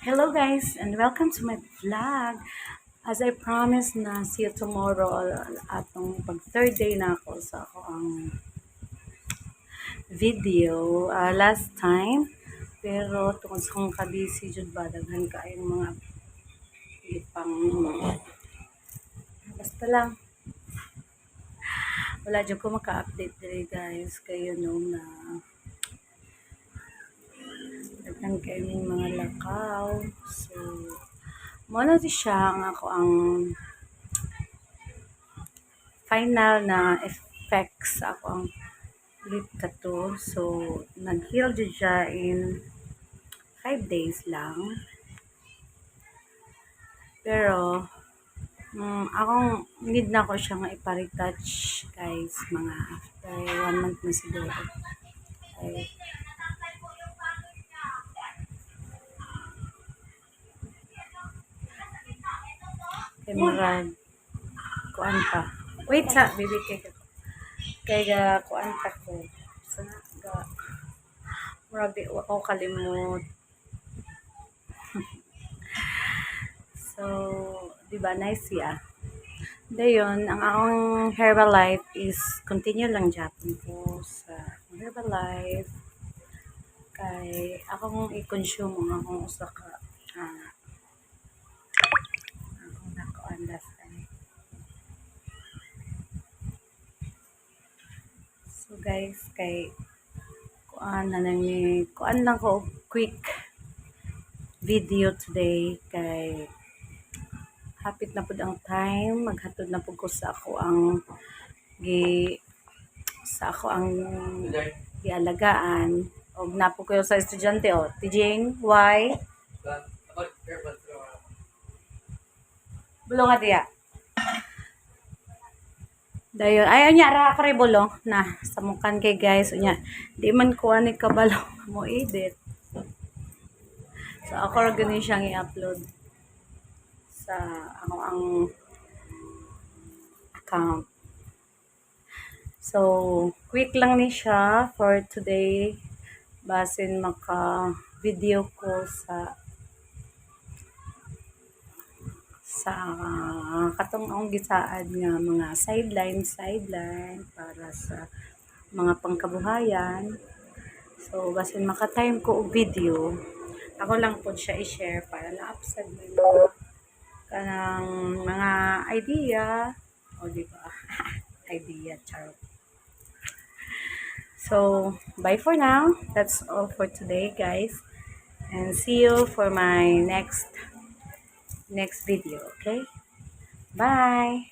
Hello guys and welcome to my vlog. As I promised na see you tomorrow atong pag third day na ako sa ako ang video last time. Pero tungkol sa kong kabisi jud ba daghan kaayong mga ipang basta lang wala jud ko maka-update diri guys kayo no na daghan kaayong mga lakaw. So mo na siya ang ako ang final na effects ako ang lip tattoo. So, nag-heal dyan siya in 5 days lang. Pero, akong need na ko siya nga ipa-retouch guys, mga after 1 month na siguro. Okay. Kay murag, kuan pa. Wait sa, baby cake ako. Kaya kuan pa ko. Sa ga, murag di ako kalimot. So, di ba nice siya? Dayon, ang akong Herbalife is continue lang Japon ko sa Herbalife. Kay akong i-consume ang akong usa ka akong nakuan last time. So guys, kay kuan na lang ni kuan lang ko quick video today kay hapit na pud ang time maghatod na pud ko sa ako ang gi sa ako ang gialagaan og napo ko sa estudyante Tijing why bulong nga diya dayon ay unya ra ako ray bulong na sa mukan kay guys unya di man ko ani kabalo mo edit so ako ra gani siyang i-upload sa ako ang account. So, quick lang ni siya for today. Basin maka-video ko sa katong ang gisaad nga mga sideline para sa mga pangkabuhayan. So, basin maka-time ko og video, ako lang po siya i-share para na-upsad mo yung kanang mga idea o di ba? Idea, charot. So, bye for now. That's all for today, guys. And see you for my next video, okay? Bye!